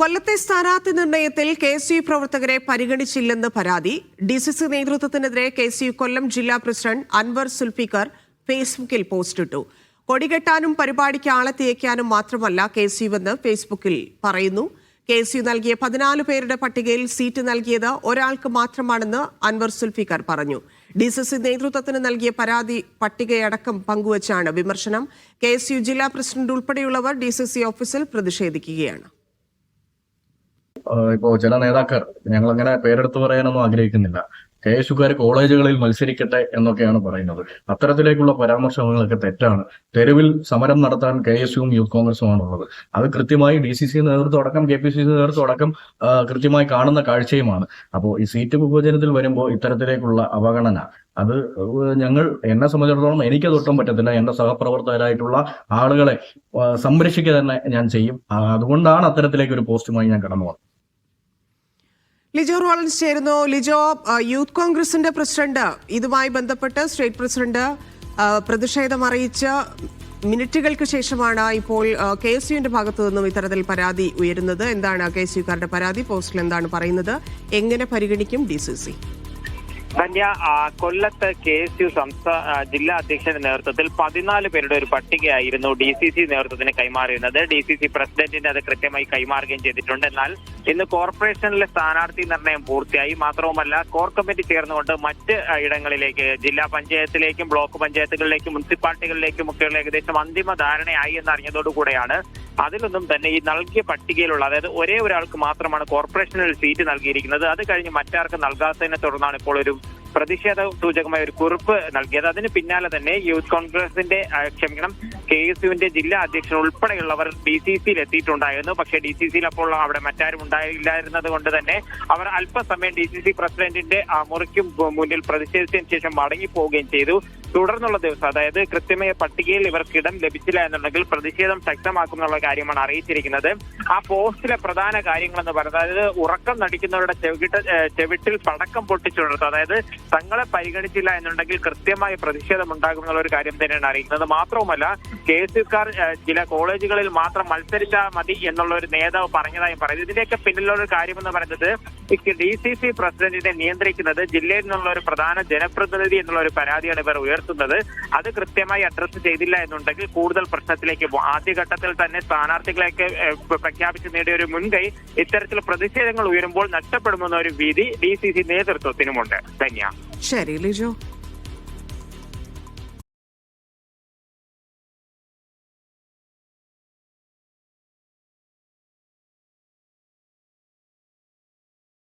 കൊല്ലത്തെ സ്ഥാനാർത്ഥി നിർണയത്തിൽ KSU പ്രവർത്തകരെ പരിഗണിച്ചില്ലെന്ന് പരാതി. DCC നേതൃത്വത്തിനെതിരെ KSU കൊല്ലം ജില്ലാ പ്രസിഡന്റ് അൻവർ സുൽഫിക്കർ ഫേസ്ബുക്കിൽ പോസ്റ്റിട്ടു. കൊടികെട്ടാനും പരിപാടിക്ക് ആളെത്തിയേക്കാനും മാത്രമല്ല KSU എന്ന് ഫേസ്ബുക്കിൽ പറയുന്നു. KSU നൽകിയ 14 പേരുടെ പട്ടികയിൽ സീറ്റ് നൽകിയത് ഒരാൾക്ക് മാത്രമാണെന്ന് അൻവർ സുൽഫിക്കർ പറഞ്ഞു. DCC നേതൃത്വത്തിന് നൽകിയ പരാതി പട്ടികയടക്കം പങ്കുവച്ചാണ് വിമർശനം. KSU ജില്ലാ പ്രസിഡന്റ് ഉൾപ്പെടെയുള്ളവർ DCC ഓഫീസിൽ പ്രതിഷേധിക്കുകയാണ്. ഇപ്പോ ചില നേതാക്കൾ ഞങ്ങളങ്ങനെ പേരെടുത്ത് പറയാനൊന്നും ആഗ്രഹിക്കുന്നില്ല. KSUക്കാർ കോളേജുകളിൽ മത്സരിക്കട്ടെ എന്നൊക്കെയാണ് പറയുന്നത്. അത്തരത്തിലേക്കുള്ള പരാമർശങ്ങളൊക്കെ തെറ്റാണ്. തെരുവിൽ സമരം നടത്താൻ KSUവും യൂത്ത് കോൺഗ്രസുമാണുള്ളത്. അത് കൃത്യമായി DCC നേതൃത്വം അടക്കം KPCC നേതൃത്വം അടക്കം കൃത്യമായി കാണുന്ന കാഴ്ചയുമാണ്. അപ്പോൾ ഈ സീറ്റ് വിഭജനത്തിൽ വരുമ്പോൾ ഇത്തരത്തിലേക്കുള്ള അവഗണന അത് എന്നെ സംബന്ധിച്ചിടത്തോളം എനിക്കതൊട്ടും പറ്റത്തില്ല. എന്റെ സഹപ്രവർത്തകരായിട്ടുള്ള ആളുകളെ സംരക്ഷിക്കുക തന്നെ ഞാൻ ചെയ്യും. അതുകൊണ്ടാണ് അത്തരത്തിലേക്ക് ഒരു പോസ്റ്റുമായി ഞാൻ കടന്നു വന്നത്. ലിജോ റോളൻസ് ചേരുന്നു. ലിജോ, യൂത്ത് കോൺഗ്രസിന്റെ പ്രസിഡന്റ് ഇതുമായി ബന്ധപ്പെട്ട് സ്റ്റേറ്റ് പ്രസിഡന്റ് പ്രതിഷേധം അറിയിച്ച മിനിറ്റുകൾക്ക് ശേഷമാണ് ഇപ്പോൾ KSUവിന്റെ ഭാഗത്തു നിന്നും ഇത്തരത്തിൽ പരാതി ഉയരുന്നത്. എന്താണ് KSUക്കാരുടെ പരാതി? പോസ്റ്റിൽ എന്താണ് പറയുന്നത്? എങ്ങനെ പരിഗണിക്കും DCC? ധന്യ, കൊല്ലത്ത് KSU ജില്ലാ അധ്യക്ഷന്റെ നേതൃത്വത്തിൽ 14 പേരുടെ ഒരു പട്ടികയായിരുന്നു DCC നേതൃത്വത്തിന് കൈമാറിയിരുന്നത്. DCC പ്രസിഡന്റിന് അത് കൃത്യമായി കൈമാറുകയും ചെയ്തിട്ടുണ്ട്. എന്നാൽ ഇന്ന് കോർപ്പറേഷനിലെ സ്ഥാനാർത്ഥി നിർണയം പൂർത്തിയായി. മാത്രവുമല്ല, കോർ കമ്മിറ്റി ചേർന്നുകൊണ്ട് മറ്റ് ഇടങ്ങളിലേക്ക്, ജില്ലാ പഞ്ചായത്തിലേക്കും ബ്ലോക്ക് പഞ്ചായത്തുകളിലേക്കും മുനിസിപ്പാലിറ്റികളിലേക്കും ഒക്കെ ഏകദേശം അന്തിമ ധാരണയായി എന്നറിഞ്ഞതോടുകൂടെയാണ് അതിലൊന്നും തന്നെ ഈ നൽകിയ പട്ടികയിലുള്ള, അതായത് ഒരേ ഒരാൾക്ക് മാത്രമാണ് കോർപ്പറേഷനിൽ സീറ്റ് നൽകിയിരിക്കുന്നത്. അത് കഴിഞ്ഞ് മറ്റാർക്കും നൽകാത്തതിനെ തുടർന്നാണ് ഇപ്പോൾ ഒരു പ്രതിഷേധ സൂചകമായ ഒരു കുറിപ്പ് നൽകിയത്. അതിന് പിന്നാലെ തന്നെ യൂത്ത് കോൺഗ്രസിന്റെ KSUവിന്റെ ജില്ലാ അധ്യക്ഷൻ ഉൾപ്പെടെയുള്ളവർ DCCയിൽ എത്തിയിട്ടുണ്ടായിരുന്നു. പക്ഷേ DCCയിൽ അപ്പോൾ അവിടെ മറ്റാരും ഉണ്ടായില്ലായിരുന്നത് കൊണ്ട് തന്നെ അവർ അല്പസമയം DCC പ്രസിഡന്റിന്റെ മുറിക്കും മുന്നിൽ പ്രതിഷേധിച്ചതിന് ശേഷം മടങ്ങിപ്പോവുകയും ചെയ്തു. തുടർന്നുള്ള ദിവസം, അതായത് കൃത്യമായ പട്ടികയിൽ ഇവർക്ക് ഇടം ലഭിച്ചില്ല എന്നുണ്ടെങ്കിൽ പ്രതിഷേധം ശക്തമാക്കുമെന്നുള്ള കാര്യമാണ് അറിയിച്ചിരിക്കുന്നത്. ആ പോസ്റ്റിലെ പ്രധാന കാര്യങ്ങളെന്ന് പറയുന്നത്, അതായത് ഉറക്കം നടിക്കുന്നവരുടെ ചെവിട്ടിൽ പടക്കം പൊട്ടിച്ചുണർത്തും, അതായത് തങ്ങളെ പരിഗണിച്ചില്ല എന്നുണ്ടെങ്കിൽ കൃത്യമായ പ്രതിഷേധം ഉണ്ടാകുമെന്നുള്ള ഒരു കാര്യം തന്നെയാണ് അറിയിക്കുന്നത്. മാത്രവുമല്ല, KSUക്കാർ ചില കോളേജുകളിൽ മാത്രം മത്സരിച്ചാൽ മതി എന്നുള്ള ഒരു നേതാവ് പറഞ്ഞതായും പറയുന്നത്. ഇതിന്റെയൊക്കെ പിന്നിലുള്ള ഒരു കാര്യമെന്ന് പറയുന്നത്, DCC പ്രസിഡന്റിനെ നിയന്ത്രിക്കുന്നത് ജില്ലയിൽ നിന്നുള്ള ഒരു പ്രധാന ജനപ്രതിനിധി എന്നുള്ള ഒരു പരാതിയാണ് ഇവർ ഉയർത്തുന്നത്. അത് കൃത്യമായി അഡ്രസ് ചെയ്തില്ല എന്നുണ്ടെങ്കിൽ കൂടുതൽ പ്രശ്നത്തിലേക്ക് പോകും. ആദ്യഘട്ടത്തിൽ തന്നെ സ്ഥാനാർത്ഥികളെയൊക്കെ പ്രഖ്യാപിച്ച് നേടിയ ഒരു മുൻകൈ ഇത്തരത്തിൽ പ്രതിഷേധങ്ങൾ ഉയരുമ്പോൾ നഷ്ടപ്പെടുമെന്ന ഒരു ഭീതി DCC നേതൃത്വത്തിനുമുണ്ട്. ധന്യ. ശരി ലിജോ.